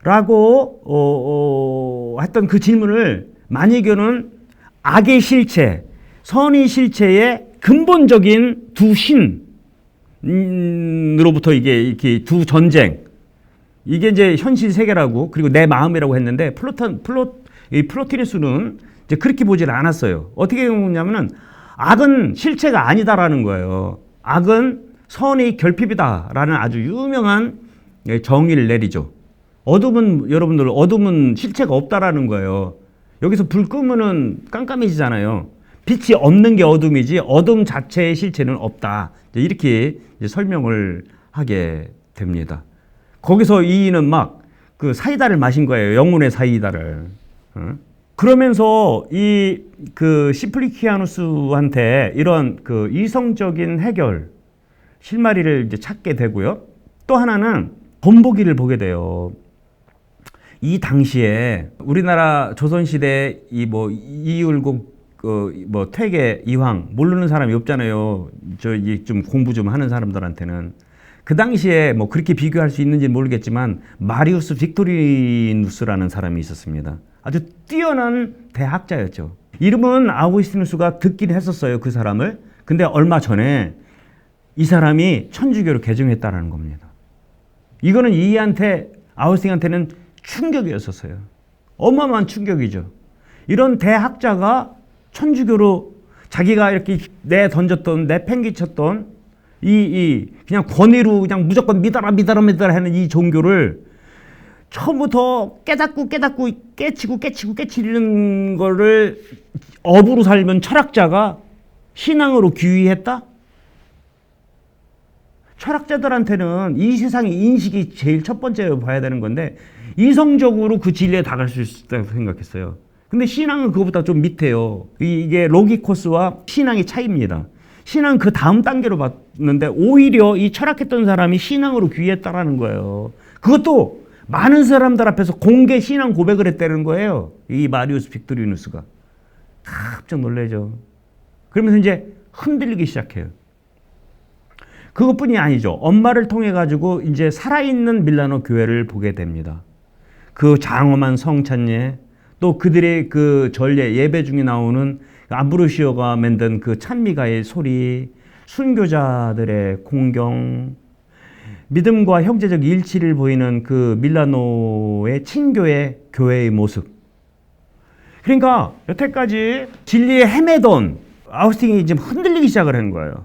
A: 라고 했던 그 질문을 마니교는 악의 실체, 선의 실체의 근본적인 두 신으로부터 이게 두 전쟁, 이게 이제 현실 세계라고 그리고 내 마음이라고 했는데 플로티누스는 이제 그렇게 보질 않았어요. 어떻게 보냐면은 악은 실체가 아니다라는 거예요. 악은 선의 결핍이다라는 아주 유명한 정의를 내리죠. 여러분들 어둠은 실체가 없다라는 거예요. 여기서 불 끄면은 깜깜해지잖아요. 빛이 없는 게 어둠이지 어둠 자체의 실체는 없다. 이렇게 설명을 하게 됩니다. 거기서 이인은 막 그 사이다를 마신 거예요. 영혼의 사이다를. 그러면서 그 심플리키아누스한테 이런 그 이성적인 해결, 실마리를 이제 찾게 되고요. 또 하나는 본보기를 보게 돼요. 이 당시에 우리나라 조선시대 이율곡 퇴계 이황 모르는 사람이 없잖아요. 좀 공부 좀 하는 사람들한테는. 그 당시에 그렇게 비교할 수 있는지는 모르겠지만 마리우스 빅토리누스라는 사람이 있었습니다. 아주 뛰어난 대학자였죠. 이름은 아우구스티누스가 듣긴 했었어요, 그 사람을. 근데 얼마 전에 이 사람이 천주교로 개종했다는 겁니다. 이거는 아우구스틴한테는 충격이었었어요. 어마어마한 충격이죠. 이런 대학자가 천주교로 자기가 이렇게 내팽개쳤던 그냥 권위로 그냥 무조건 믿어라 하는 이 종교를 처음부터 깨치는 거를 업으로 살면 철학자가 신앙으로 귀의했다? 철학자들한테는 이 세상의 인식이 제일 첫 번째로 봐야 되는 건데 이성적으로 그 진리에 다가갈 수 있다고 생각했어요. 근데 신앙은 그것보다 좀 밑에요. 이게 로기코스와 신앙의 차이입니다. 신앙 그 다음 단계로 봤는데 오히려 이 철학했던 사람이 신앙으로 귀했다라는 거예요. 그것도 많은 사람들 앞에서 공개 신앙 고백을 했다는 거예요. 이 마리우스 빅토리누스가. 깜짝 놀라죠. 그러면서 이제 흔들리기 시작해요. 그것뿐이 아니죠. 엄마를 통해 가지고 이제 살아있는 밀라노 교회를 보게 됩니다. 그 장엄한 성찬예, 또 그들의 그 전례 예배 중에 나오는 암브로시오가 만든 그 찬미가의 소리, 순교자들의 공경, 믿음과 형제적 일치를 보이는 그 밀라노의 친교의 교회의 모습. 그러니까 여태까지 진리에 헤매던 아우스팅이 지금 흔들리기 시작을 하는 거예요.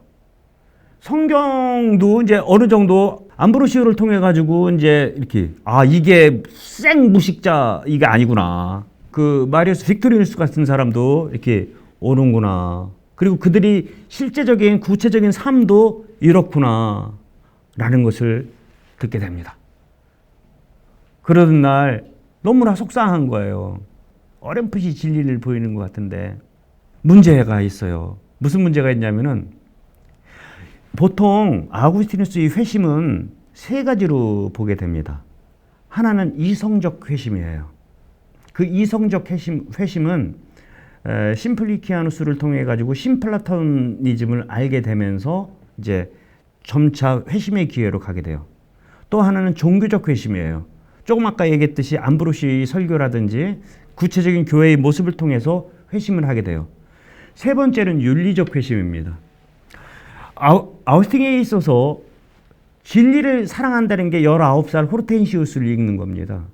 A: 성경도 이제 어느 정도 암브로시오를 통해 가지고 이제 이렇게 이게 생 무식자 이게 아니구나. 그 마리우스 빅토리누스 같은 사람도 이렇게 오는구나. 그리고 그들이 실제적인 구체적인 삶도 이렇구나 라는 것을 듣게 됩니다. 그러던 날 너무나 속상한 거예요. 어렴풋이 진리를 보이는 것 같은데 문제가 있어요. 무슨 문제가 있냐면은 보통 아우구스티누스의 회심은 세 가지로 보게 됩니다. 하나는 이성적 회심이에요. 그 이성적 회심은 심플리키아누스를 통해 가지고 심플라토니즘을 알게 되면서 이제 점차 회심의 기회로 가게 돼요. 또 하나는 종교적 회심이에요. 조금 아까 얘기했듯이 암브로시 설교라든지 구체적인 교회의 모습을 통해서 회심을 하게 돼요. 세 번째는 윤리적 회심입니다. 아우스팅에 있어서 진리를 사랑한다는 게 19살 호르텐시우스를 읽는 겁니다.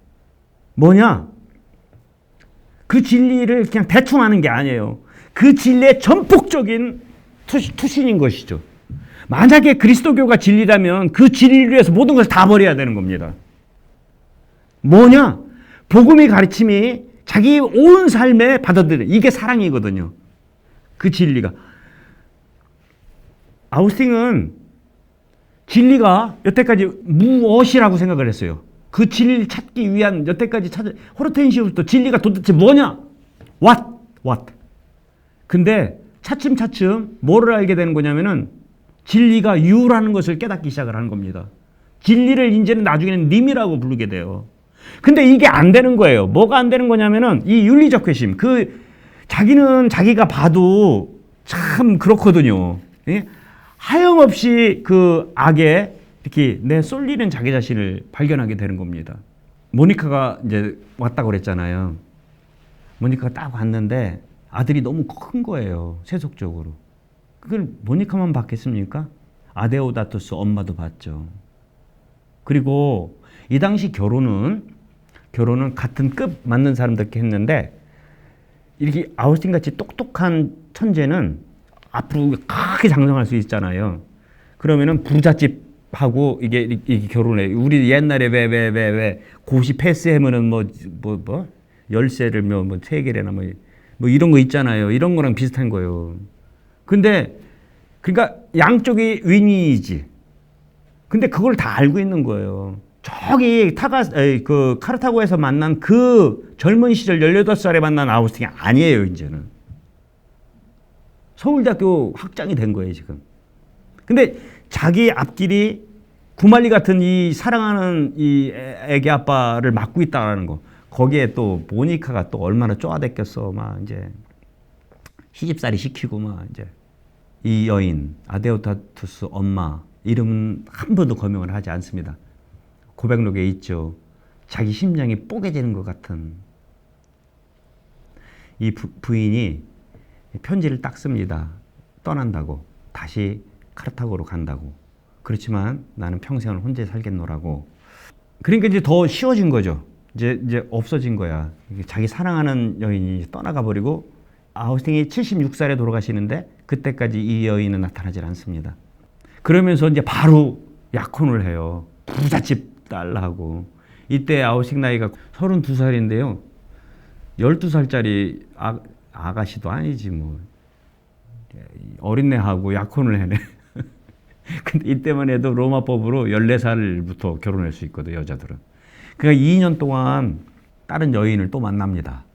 A: 뭐냐? 그 진리를 그냥 대충 하는 게 아니에요. 그 진리의 전폭적인 투신인 것이죠. 만약에 그리스도교가 진리라면 그 진리를 위해서 모든 것을 다 버려야 되는 겁니다. 뭐냐? 복음의 가르침이 자기 온 삶에 받아들여. 이게 사랑이거든요. 그 진리가. 아우스팅은 진리가 여태까지 무엇이라고 생각을 했어요. 그 진리를 찾기 위한 여태까지 호르텐시우스도 진리가 도대체 뭐냐? What? 근데 차츰 뭐를 알게 되는 거냐면은 진리가 you라는 것을 깨닫기 시작을 하는 겁니다. 진리를 이제는 나중에는 님이라고 부르게 돼요. 근데 이게 안 되는 거예요. 뭐가 안 되는 거냐면은 이 윤리적 회심. 자기는 자기가 봐도 참 그렇거든요. 예? 하염없이 그 악에 이렇게 쏠리는 자기 자신을 발견하게 되는 겁니다. 모니카가 이제 왔다고 그랬잖아요. 모니카가 딱 왔는데 아들이 너무 큰 거예요. 세속적으로. 그걸 모니카만 봤겠습니까? 아데오다투스 엄마도 봤죠. 그리고 이 당시 결혼은 같은 급 맞는 사람들께 했는데 이렇게 아우스틴 같이 똑똑한 천재는 앞으로 크게 장성할 수 있잖아요. 그러면은 부잣집하고 이게 결혼해. 우리 옛날에 왜 고시 패스하면은 뭐 열쇠를 뭐 3개래나 뭐 이런 거 있잖아요. 이런 거랑 비슷한 거예요. 근데 그러니까 양쪽이 윈이지. 근데 그걸 다 알고 있는 거예요. 저기 카르타고에서 만난 그 젊은 시절 18살에 만난 아우스팅이 아니에요, 이제는. 서울대학교 학장이 된 거예요, 지금. 근데 자기 앞길이 구말리 같은 이 사랑하는 이 애기 아빠를 맡고 있다라는 거. 거기에 또 모니카가 또 얼마나 쪼아댔겠어. 막 이제 시집살이 시키고 막 이제 이 여인 아데오다투스 엄마 이름은 한 번도 거명을 하지 않습니다. 고백록에 있죠. 자기 심장이 뽀개지는 것 같은 이 부인이 편지를 딱 씁니다. 떠난다고. 다시 카르타고로 간다고. 그렇지만 나는 평생을 혼자 살겠노라고. 그러니까 이제 더 쉬워진 거죠. 이제 없어진 거야. 자기 사랑하는 여인이 떠나가 버리고 아우스팅이 76살에 돌아가시는데 그때까지 이 여인은 나타나지 않습니다. 그러면서 이제 바로 약혼을 해요. 부잣집 딸하고. 이때 아우스팅 나이가 32살인데요. 12살짜리 아가씨도 아니지 뭐. 어린애하고 약혼을 해네. 근데 이때만 해도 로마법으로 14살부터 결혼할 수 있거든, 여자들은. 그러니까 2년 동안 다른 여인을 또 만납니다.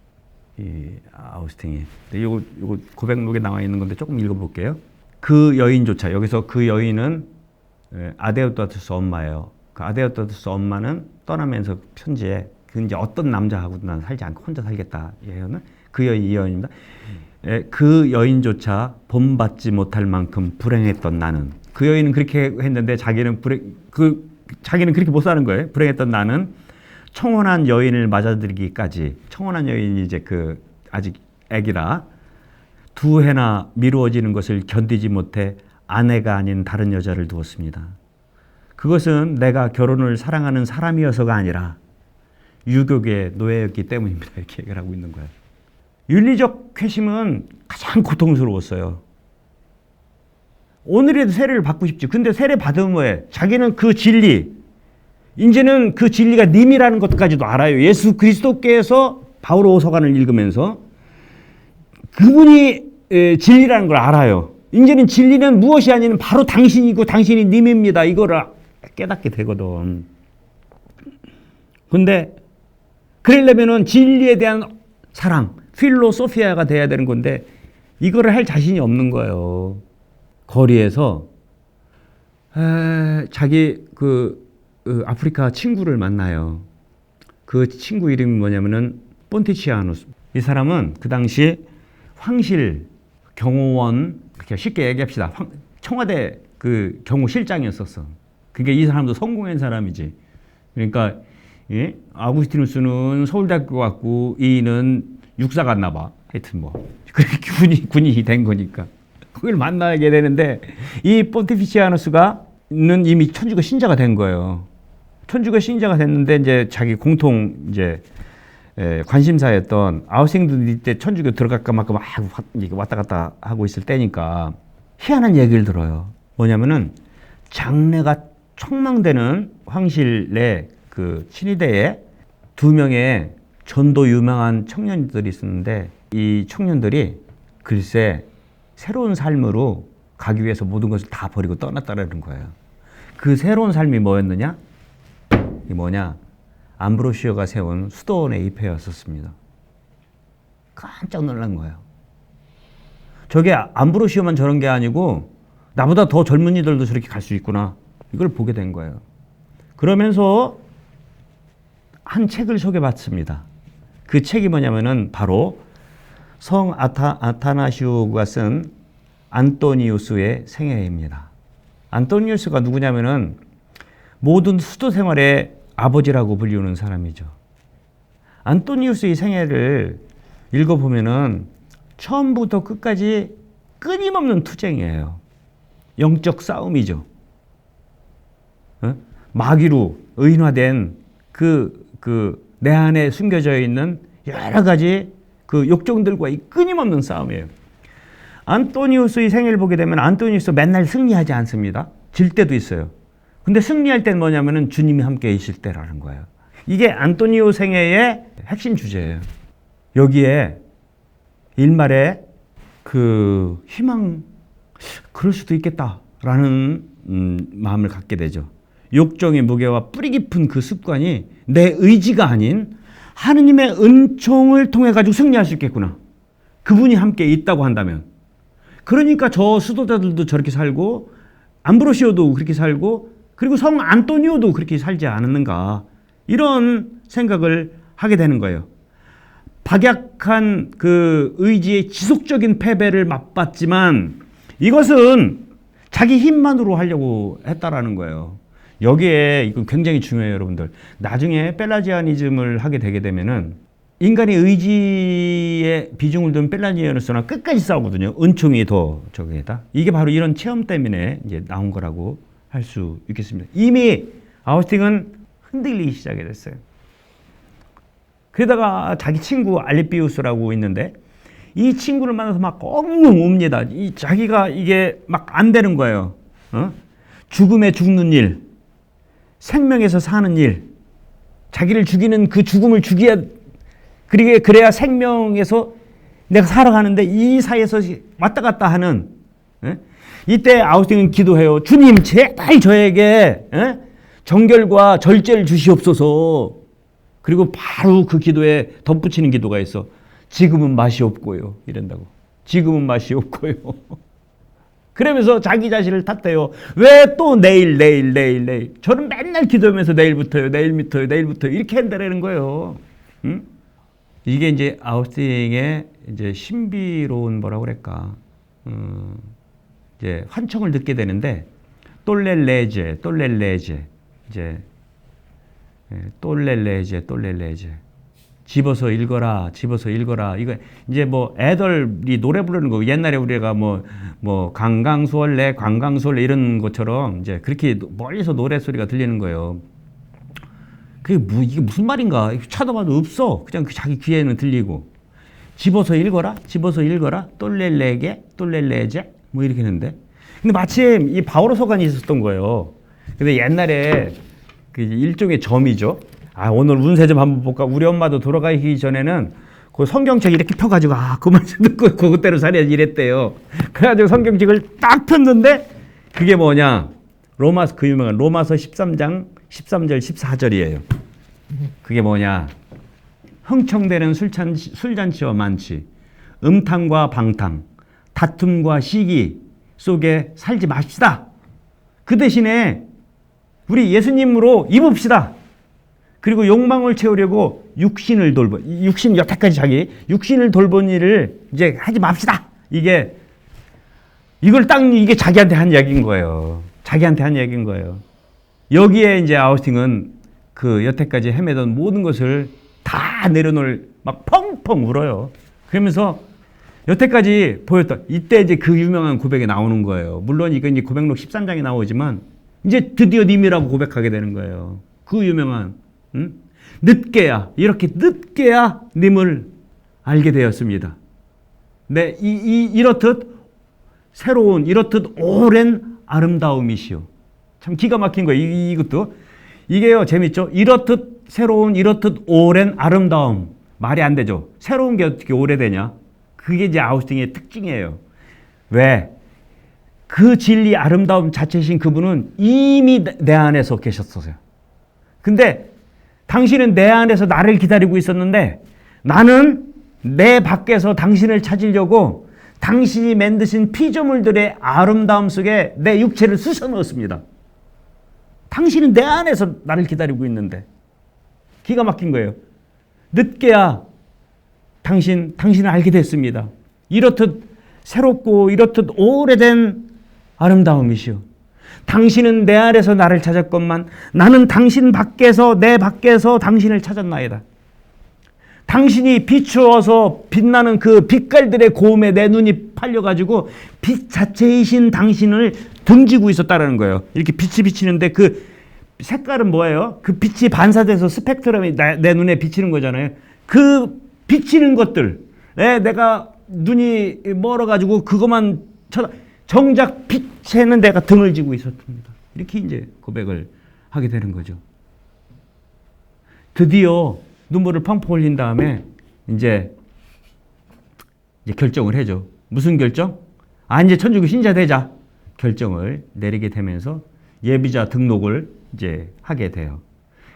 A: 이 아우스팅이. 요거 고백록에 나와 있는 건데 조금 읽어볼게요. 그 여인조차, 여기서 그 여인은 아데오다투스 엄마예요. 그 아데오다투스 엄마는 떠나면서 편지에 그 이제 어떤 남자하고도 난 살지 않고 혼자 살겠다. 예언은 그 여인, 이 여인입니다. 그 여인조차 본받지 못할 만큼 불행했던 나는. 그 여인은 그렇게 했는데 자기는 자기는 그렇게 못 사는 거예요. 불행했던 나는 청혼한 여인을 맞아들이기까지, 청혼한 여인이 이제 그 아직 애기라 두 해나 미루어지는 것을 견디지 못해 아내가 아닌 다른 여자를 두었습니다. 그것은 내가 결혼을 사랑하는 사람이어서가 아니라 유교계의 노예였기 때문입니다. 이렇게 얘기를 하고 있는 거예요. 윤리적 회심은 가장 고통스러웠어요. 오늘이라도 세례를 받고 싶지. 근데 세례 받으면 뭐해? 자기는 그 진리, 이제는 그 진리가 님이라는 것까지도 알아요. 예수 그리스도께서 바오로 서간을 읽으면서 그분이 진리라는 걸 알아요. 이제는 진리는 무엇이 아닌 바로 당신이고 당신이 님입니다. 이거를 깨닫게 되거든. 근데 그러려면은 진리에 대한 사랑, 필로소피아가 돼야 되는 건데 이거를 할 자신이 없는 거리에서 자기 아프리카 친구를 만나요. 그 친구 이름이 뭐냐면은 폰티치아누스. 이 사람은 그 당시 황실 경호원, 쉽게 얘기합시다. 청와대 그 경호실장이었었어. 그러니까 이 사람도 성공한 사람이지. 그러니까 아구스티누스는 서울대학교 갔고 이는 육사 갔나 봐. 하여튼 뭐 그렇게 군인이 된 거니까 그걸 만나게 되는데 이 폰티피치아누스가는 이미 천주교 신자가 된 거예요. 천주교 신자가 됐는데 이제 자기 공통 이제 관심사였던 아우생도 이때 천주교 들어갈까 말까 막 왔다 갔다 하고 있을 때니까 희한한 얘기를 들어요. 뭐냐면은 장래가 촉망되는 황실 내 그 친위대에 2명의 전도 유명한 청년들이 있었는데 이 청년들이 글쎄 새로운 삶으로 가기 위해서 모든 것을 다 버리고 떠났다라는 거예요. 그 새로운 삶이 뭐였느냐? 이 뭐냐? 암브로시오가 세운 수도원의 입회였었습니다. 깜짝 놀란 거예요. 저게 암브로시오만 저런 게 아니고 나보다 더 젊은이들도 저렇게 갈 수 있구나. 이걸 보게 된 거예요. 그러면서 한 책을 소개받습니다. 그 책이 뭐냐면은 바로 성 아타나시오가 쓴 안토니우스의 생애입니다. 안토니우스가 누구냐면은 모든 수도 생활의 아버지라고 불리우는 사람이죠. 안토니우스의 생애를 읽어보면은 처음부터 끝까지 끊임없는 투쟁이에요. 영적 싸움이죠. 마귀로 의인화된 내 안에 숨겨져 있는 여러 가지 그 욕정들과의 끊임없는 싸움이에요. 안토니우스의 생애를 보게 되면 안토니우스 맨날 승리하지 않습니다. 질 때도 있어요. 근데 승리할 때는 뭐냐면은 주님이 함께 있을 때라는 거예요. 이게 안토니오 생애의 핵심 주제예요. 여기에 일말에 그 희망, 그럴 수도 있겠다라는 마음을 갖게 되죠. 욕정의 무게와 뿌리 깊은 그 습관이 내 의지가 아닌 하느님의 은총을 통해 가지고 승리할 수 있겠구나. 그분이 함께 있다고 한다면. 그러니까 저 수도자들도 저렇게 살고 암브로시오도 그렇게 살고 그리고 성 안토니오도 그렇게 살지 않았는가. 이런 생각을 하게 되는 거예요. 박약한 그 의지의 지속적인 패배를 맛봤지만 이것은 자기 힘만으로 하려고 했다라는 거예요. 여기에 이건 굉장히 중요해요, 여러분들. 나중에 펠라지아니즘을 하게 되게 되면은 인간의 의지에 비중을 둔 펠라지아니스나 끝까지 싸우거든요. 은총이 더 저기다. 이게 바로 이런 체험 때문에 이제 나온 거라고 할 수 있겠습니다. 이미 아우스팅은 흔들리기 시작이 됐어요. 그러다가 자기 친구 알리비우스라고 있는데 이 친구를 만나서 막 엉엉 웁니다. 자기가 이게 막 안 되는 거예요. 죽음에 죽는 일, 생명에서 사는 일, 자기를 죽이는 그 죽음을 죽여야, 그래야 생명에서 내가 살아가는데 이 사이에서 왔다 갔다 하는, 이때 아우스팅은 기도해요. 주님, 제발 저에게 정결과 절제를 주시옵소서. 그리고 바로 그 기도에 덧붙이는 기도가 있어. 지금은 맛이 없고요. 이런다고. 지금은 맛이 없고요. 그러면서 자기 자신을 탓해요. 왜 또 내일. 저는 맨날 기도하면서 내일부터요. 이렇게 한다라는 거예요. 응? 이게 이제 아우스팅의 이제 신비로운 뭐라고 그럴까. 이제 환청을 듣게 되는데, 똘렐레제. 이제, 똘렐레제. 집어서 읽어라. 이거 이제 뭐 애들이 노래 부르는 거, 옛날에 우리가 뭐 강강수월래 이런 것처럼 이제 그렇게 멀리서 노래 소리가 들리는 거예요. 이게 무슨 말인가? 쳐다봐도 없어. 그냥 자기 귀에는 들리고. 집어서 읽어라. 똘렐레제. 뭐 이렇게 했는데. 근데 마침 이 바오로 서관이 있었던 거예요. 근데 옛날에 그 일종의 점이죠. 오늘 운세 좀 한번 볼까? 우리 엄마도 돌아가기 전에는 그 성경책 이렇게 펴가지고, 그만 좀 듣고 그것대로 살아야지 이랬대요. 그래가지고 성경책을 딱 폈는데, 그게 뭐냐? 그 유명한 로마서 13장 13절 14절이에요. 그게 뭐냐? 흥청대는 술잔치와 만취, 음탕과 방탕, 다툼과 시기 속에 살지 맙시다. 그 대신에 우리 예수님으로 입읍시다. 그리고 욕망을 채우려고 여태까지 자기 육신을 돌본 일을 이제 하지 맙시다. 이게 자기한테 한 얘기인 거예요. 여기에 이제 아우스팅은 그 여태까지 헤매던 모든 것을 다 내려놓을 막 펑펑 울어요. 그러면서 여태까지 보였던 이때 이제 그 유명한 고백이 나오는 거예요. 물론 이건 이제 고백록 13장에 나오지만 이제 드디어 님이라고 고백하게 되는 거예요. 그 유명한 이렇게 늦게야 님을 알게 되었습니다. 네, 이렇듯 새로운, 이렇듯 오랜 아름다움이시오. 참 기가 막힌 거예요. 이것도. 이게요, 재밌죠? 이렇듯 새로운, 이렇듯 오랜 아름다움. 말이 안 되죠? 새로운 게 어떻게 오래되냐? 그게 이제 아우스팅의 특징이에요. 왜? 그 진리, 아름다움 자체이신 그분은 이미 내 안에서 계셨어요. 근데 당신은 내 안에서 나를 기다리고 있었는데 나는 내 밖에서 당신을 찾으려고 당신이 만드신 피조물들의 아름다움 속에 내 육체를 쑤셔 넣었습니다. 당신은 내 안에서 나를 기다리고 있는데. 기가 막힌 거예요. 늦게야 당신을 알게 됐습니다. 이렇듯 새롭고 이렇듯 오래된 아름다움이시오. 당신은 내 안에서 나를 찾았건만 나는 당신 밖에서 내 밖에서 당신을 찾았나이다. 당신이 비추어서 빛나는 그 빛깔들의 고음에 내 눈이 팔려가지고 빛 자체이신 당신을 등지고 있었다는 거예요. 이렇게 빛이 비치는데 그 색깔은 뭐예요? 그 빛이 반사돼서 스펙트럼이 내 눈에 비치는 거잖아요. 그 비치는 것들, 내가 눈이 멀어가지고 그것만 정작 빛에는 내가 등을 지고 있었습니다. 이렇게 이제 고백을 하게 되는 거죠. 드디어 눈물을 펑펑 흘린 다음에 이제 결정을 해줘. 무슨 결정? 이제 천주교 신자 되자. 결정을 내리게 되면서 예비자 등록을 이제 하게 돼요.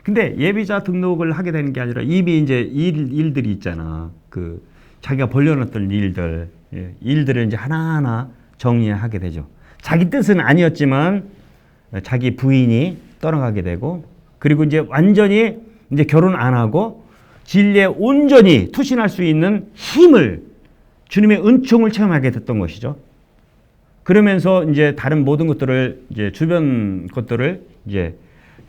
A: 근데 예비자 등록을 하게 되는 게 아니라 이미 이제 일들이 있잖아. 그 자기가 벌려놨던 일들을 이제 하나하나 정리하게 되죠. 자기 뜻은 아니었지만 자기 부인이 떠나가게 되고, 그리고 이제 완전히 이제 결혼 안 하고 진리에 온전히 투신할 수 있는 힘을, 주님의 은총을 체험하게 됐던 것이죠. 그러면서 이제 다른 모든 것들을, 이제 주변 것들을 이제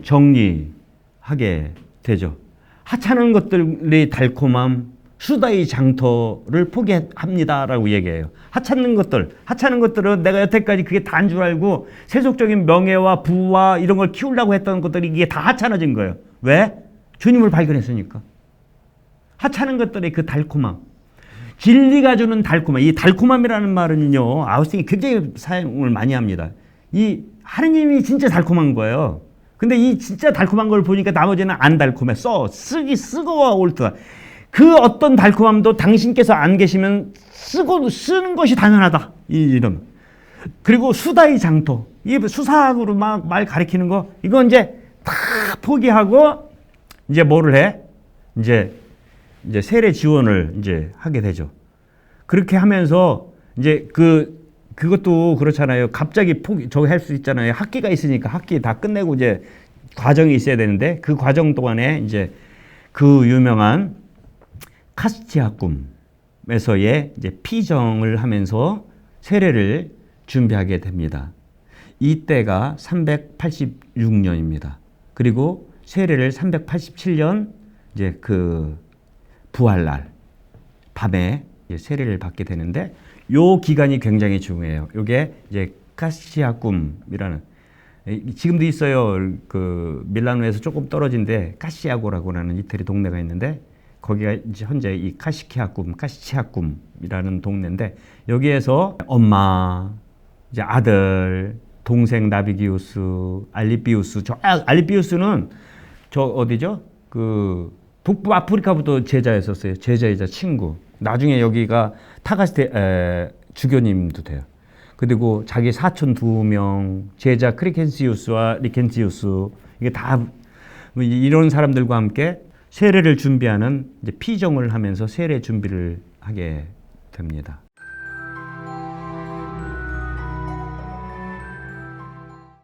A: 정리하게 되죠. 하찮은 것들의 달콤함, 수다의 장터를 포기합니다라고 얘기해요. 하찮은 것들은 내가 여태까지 그게 다인 줄 알고 세속적인 명예와 부와 이런 걸 키우려고 했던 것들이 이게 다 하찮아진 거예요. 왜? 주님을 발견했으니까. 하찮은 것들의 그 달콤함, 진리가 주는 달콤함. 이 달콤함이라는 말은요, 아우스팅이 굉장히 사용을 많이 합니다. 이 하느님이 진짜 달콤한 거예요. 근데 이 진짜 달콤한 걸 보니까 나머지는 안 달콤해. 쓰거워 옳다. 그 어떤 달콤함도 당신께서 안 계시면 쓰는 것이 당연하다. 이런. 그리고 수다의 장터. 이 수사학으로 막 말 가리키는 거, 이거 이제 다 포기하고, 이제 뭐를 해? 이제 이제 세례 지원을 이제 하게 되죠. 그렇게 하면서 이제 그것도 그렇잖아요. 갑자기 저기 할 수 있잖아요. 학기가 있으니까 학기 다 끝내고 이제 과정이 있어야 되는데 그 과정 동안에 이제 그 유명한 카스티아 꿈에서의 이제 피정을 하면서 세례를 준비하게 됩니다. 이때가 386년입니다. 그리고 세례를 387년 이제 그 부활날 밤에 세례를 받게 되는데 요 기간이 굉장히 중요해요. 요게 이제 카스티아 꿈이라는 지금도 있어요. 그 밀라노에서 조금 떨어진데 카시아고라고 하는 이태리 동네가 있는데 거기가 이제 현재 이 카시치아 꿈이라는 동네인데 여기에서 엄마, 이제 아들, 동생 나비기우스, 알리비우스. 알리비우스는 저 어디죠? 그 북부 아프리카부터 제자였었어요. 제자이자 친구. 나중에 여기가 타가스테 주교님도 돼요. 그리고 자기 사촌 2명, 제자 크리켄시우스와 리켄시우스, 이게 다 이런 사람들과 함께 세례를 준비하는 이제 피정을 하면서 세례 준비를 하게 됩니다.